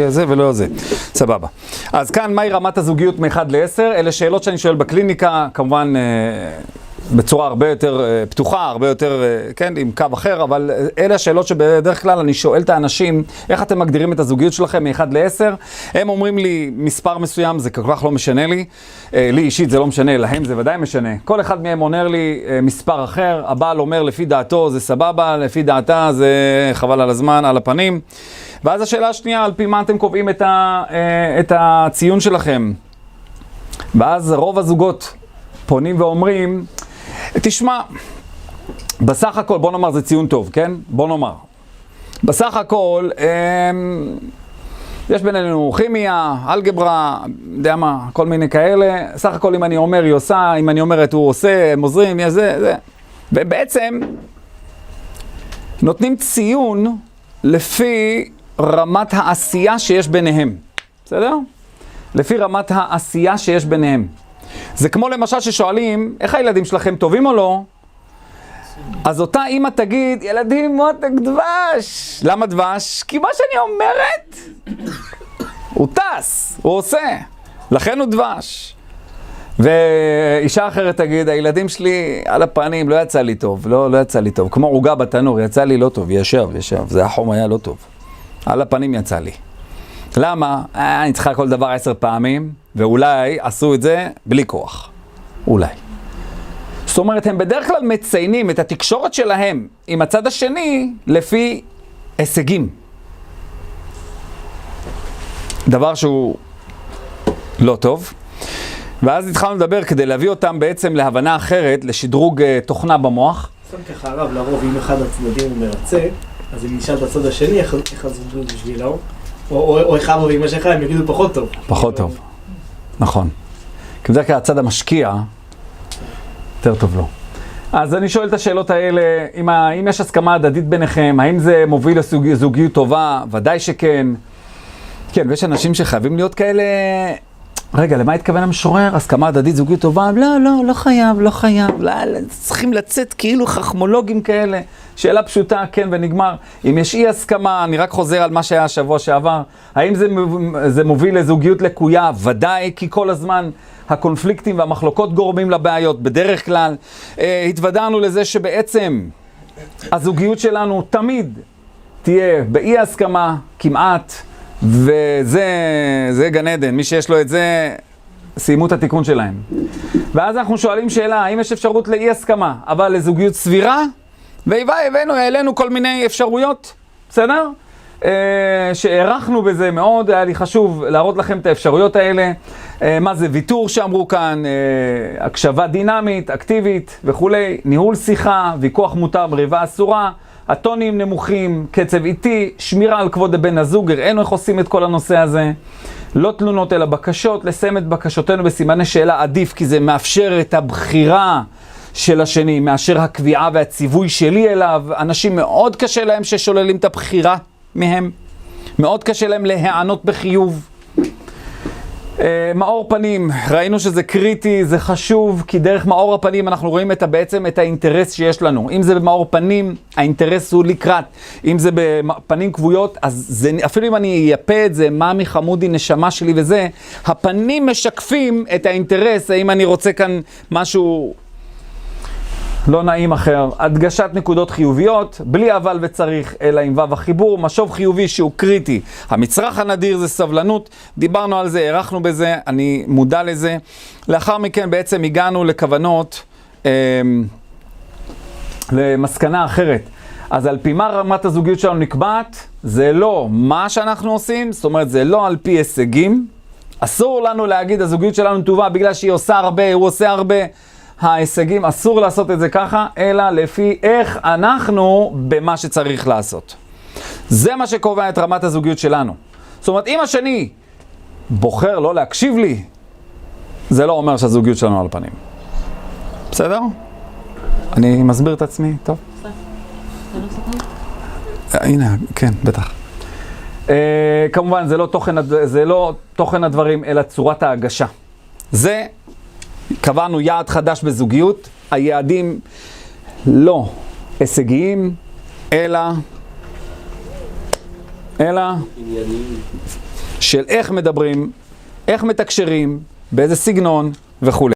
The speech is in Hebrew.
יהיה זה ולא זה. סבבה. אז כאן, מהי רמת הזוגיות מ-1 ל-10? אלה שאלות שאני שואל בקליניקה, כמובן בצורה הרבה יותר פתוחה, הרבה יותר, כן, עם קו אחר, אבל אלה השאלות שבדרך כלל אני שואל את האנשים, איך אתם מגדירים את הזוגיות שלכם מ-1 ל-10? הם אומרים לי מספר מסוים, זה כל כך לא משנה לי. לי אישית זה לא משנה, להם זה ודאי משנה. כל אחד מהם אומר לי מספר אחר, הבעל אומר לפי דעתו זה סבבה, לפי דעתה זה חבל על הזמן, על הפנים. ואז השאלה השנייה, על פי מה אתם קובעים את הציון שלכם? ואז רוב הזוגות פונים ואומרים, תשמע, בסך הכל, בוא נאמר זה ציון טוב, כן? בוא נאמר. בסך הכל, יש בינינו כימיה, אלגברה, יודע מה, כל מיני כאלה. סך הכל אם אני אומר היא עושה, אם אני אומרת הוא עושה, הם עוזרים, יש זה. ובעצם נותנים ציון לפי רמת העשייה שיש ביניהם. בסדר? לפי רמת העשייה שיש ביניהם. זה כמו למשל ששואלים, איך הילדים שלכם טובים או לא? אז אותה אמא תגיד, ילדים מותק דבש. למה דבש? כי מה שאני אומרת, הוא טס, הוא עושה. לכן הוא דבש. ואישה אחרת תגיד, הילדים שלי על הפנים, לא יצא לי טוב, לא יצא לי טוב. כמו עוגה בתנור, יצא לי לא טוב, ישב. זה החום היה לא טוב. על הפנים יצא לי. למה? אני צריכה כל דבר 10 פעמים, ואולי עשו את זה בלי כוח. אולי. זאת אומרת, הם בדרך כלל מציינים את התקשורת שלהם עם הצד השני לפי הישגים. דבר שהוא לא טוב. ואז התחלנו לדבר כדי להביא אותם בעצם להבנה אחרת, לשדרוג תוכנה במוח. שם ככה הרב, לרוב אם אחד הצדדים הוא מרצה, אז אם נשאל את הצד השני, איך הזוגיות בשבילו, או איך אבא ואמא שלך, הם יגידו פחות טוב. פחות טוב, נכון. כי בדרך כלל הצד המשקיע, יותר טוב לו. אז אני שואל את השאלות האלה, אם יש הסכמה הדדית ביניכם, האם זה מוביל לזוגיות טובה? ודאי שכן. כן, ויש אנשים שחייבים להיות כאלה, רגע, למה התכוון המשורר? הסכמה הדדית, זוגיות טובה? לא חייב. צריכים לצאת כאילו חכמולוגים כאלה. שאלה פשוטה, כן, ונגמר. אם יש אי הסכמה, אני רק חוזר על מה שהיה השבוע שעבר. האם זה מוביל לזוגיות לקויה? ודאי, כי כל הזמן הקונפליקטים והמחלוקות גורמים לבעיות. בדרך כלל, התוודענו לזה שבעצם הזוגיות שלנו תמיד תהיה באי הסכמה, כמעט, וזה גן עדן. מי שיש לו את זה, סיימו את התיקון שלהם. ואז אנחנו שואלים שאלה, האם יש אפשרות לאי הסכמה, אבל לזוגיות סבירה? העלינו כל מיני אפשרויות, בסדר? שהערכנו בזה מאוד, היה לי חשוב להראות לכם את האפשרויות האלה. מה זה ויתור שאמרו כאן, הקשבה דינמית, אקטיבית וכולי, ניהול שיחה, ויכוח מותר, מריבה אסורה, הטונים נמוכים, קצב איטי, שמירה על כבוד בן הזוג, הראינו איך עושים את כל הנושא הזה. לא תלונות אלא בקשות, לסיים את בקשותינו בסימני שאלה עדיף, כי זה מאפשר את הבחירה של השני, מאשר הקביעה והציווי שלי אליו. אנשים מאוד קשה להם ששוללים את הבחירה מהם. מאוד קשה להם להיענות בחיוב. מאור פנים, ראינו שזה קריטי, זה חשוב, כי דרך מאור הפנים אנחנו רואים בעצם את האינטרס שיש לנו. אם זה במאור פנים, האינטרס הוא לקראת. אם זה בפנים כבויות, אז זה, אפילו אם אני אייפה את זה, מאמי חמודי נשמה שלי וזה, הפנים משקפים את האינטרס, האם אני רוצה כאן משהו לא נעים אחר. הדגשת נקודות חיוביות, בלי אבל וצריך, אלא עם וו החיבור, משוב חיובי שהוא קריטי. המצרך הנדיר זה סבלנות, דיברנו על זה, הערכנו בזה, אני מודע לזה. לאחר מכן בעצם הגענו לכוונות, למסקנה אחרת. אז על פי מה רמת הזוגיות שלנו נקבעת? זה לא מה שאנחנו עושים, זאת אומרת זה לא על פי הישגים. אסור לנו להגיד הזוגיות שלנו טובה בגלל שהיא עושה הרבה, הוא עושה הרבה. ההישגים, אסור לעשות את זה ככה, אלא לפי איך אנחנו במה שצריך לעשות. זה מה שקובע את רמת הזוגיות שלנו. זאת אומרת, אם השני בוחר לא להקשיב לי, זה לא אומר שהזוגיות שלנו על הפנים. בסדר? אני מסביר את עצמי, טוב? הנה, כן, בטח. כמובן, זה לא תוכן הדברים, אלא צורת ההגשה. זה קבענו יעד חדש בזוגיות, היעדים לא הישגיים, אלא אלא של איך מדברים, איך מתקשרים, באיזה סגנון וכו'.